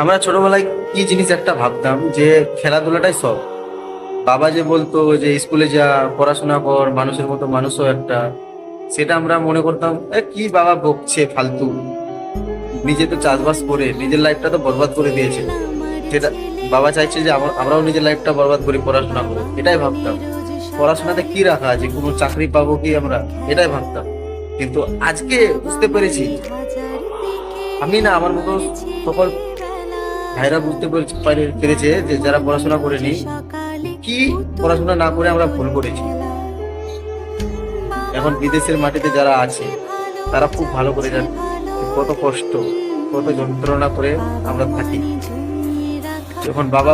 আমরা ছোটবেলায় কি জিনিস একটা ভাবতাম যে খেলাধুলাটাই সব। বাবা যে বলতো যে স্কুলে যা, পড়াশোনা কর, মানুষের মতো মানুষও একটা, সেটা আমরা মনে করতাম কি বাবা বকছে ফালতু। নিজে তো চাষবাস করে নিজের লাইফটা তো বরবাদ করে দিয়েছে, সেটা বাবা চাইছে যে আমরাও নিজের লাইফটা বরবাদ করি পড়াশোনা করে, এটাই ভাবতাম। পড়াশোনাতে কি রাখা আছে, কোনো চাকরি পাবো কি আমরা, এটাই ভাবতাম। কিন্তু আজকে বুঝতে পেরেছি, আমি না আমার মতো সকল ভাইরা বুঝতে পেরেছে যে যারা পড়াশোনা করেনি, কি পড়াশোনা না করে আমরা ভুল করেছি। এখন বিদেশের মাটিতে যারা আছে তারা খুব ভালো করে জানে যে কত কষ্ট, কত যন্ত্রণা করে আমরা থাকি। যখন বাবা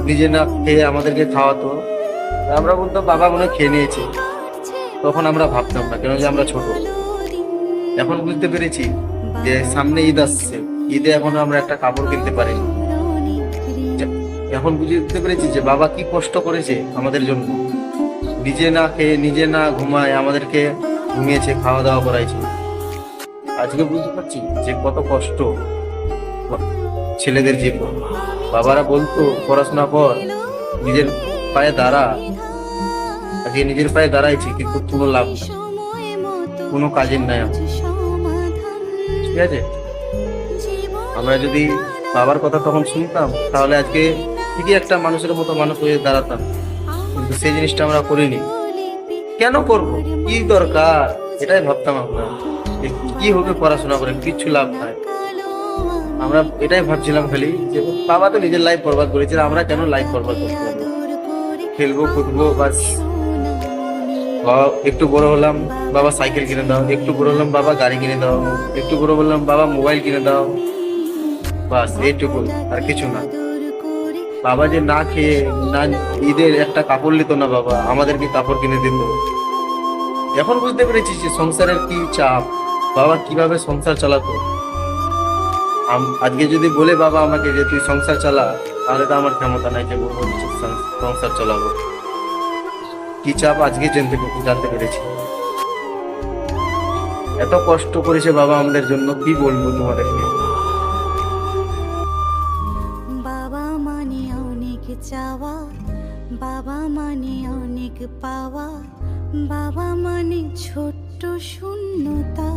নিজে না খেয়ে আমাদেরকে খাওয়াতো, আমরা বলতাম বাবা মনে হয় খেয়ে নিয়েছে, তখন আমরা ভাবতাম না কেন যে আমরা ছোট। এখন বুঝতে পেরেছি যে সামনে ঈদ আসছে, ঈদে এখনো আমরা একটা কাপড় কিনতে পারিনি। এখন বুঝতে পেরেছি যে বাবা কি কষ্ট করেছে আমাদের জন্য, নিজে না খেয়ে নিজে না ঘুমায় আমাদেরকে ঘুমিয়েছে, খাওয়া দাওয়া করাইছে। আজকে বুঝতে পারছি যে কত কষ্ট ছেলেদের জীবন। বাবারা বলতো পড়াশোনা কর, নিজের পায়ে দাঁড়া। আজকে নিজের পায়ে দাঁড়াইছি কিন্তু কোনো লাভ নাই, কোনো কাজের নাই আমার। ঠিক আছে, আমরা যদি বাবার কথা তখন শুনতাম তাহলে আজকে ঠিকই একটা মানুষের মতো মানুষ হয়ে দাঁড়াতাম, কিন্তু সেই জিনিসটা আমরা করিনি। কেন করব, কি দরকার, এটাই ভাবতাম আমরা। যে কি হবে পড়াশোনা করে, কিচ্ছু লাভ নাই। আমরা এটাই ভাবছিলাম খালি যে বাবা তো নিজের লাইফ বরবাদ করেছে, আমরা কেন লাইফ বরবাদ করতে পারবো। খেলবো কুদবো বাস। বাবা একটু বড় হলাম, বাবা সাইকেল কিনে দাও, একটু বড় হলাম বাবা গাড়ি কিনে দাও, একটু বড় বললাম বাবা মোবাইল কিনে দাও, বাস এইটুকু, আর কিছু না। বাবা যে না খেয়ে না ঈদের একটা কাপড় নিত না, বাবা আমাদেরকে কাপড় কিনে দিত। এখন বুঝতে পেরেছি যে সংসারের কি চাপ, বাবা কিভাবে সংসার চালাতো। আজকে যদি বলে বাবা আমাকে যে তুই সংসার চালা, তাহলে তো আমার ক্ষমতা নাই যে বলবো যে সংসার চালাবো। কি চাপ আজকে জানতে পেরেছি। এত কষ্ট করেছে বাবা আমাদের জন্য, কি বলবো তোমাদেরকে। বাবা মানে অনেক চাওয়া, বাবা মানে অনেক পাওয়া, বাবা মানে ছোট্ট শূন্যতা।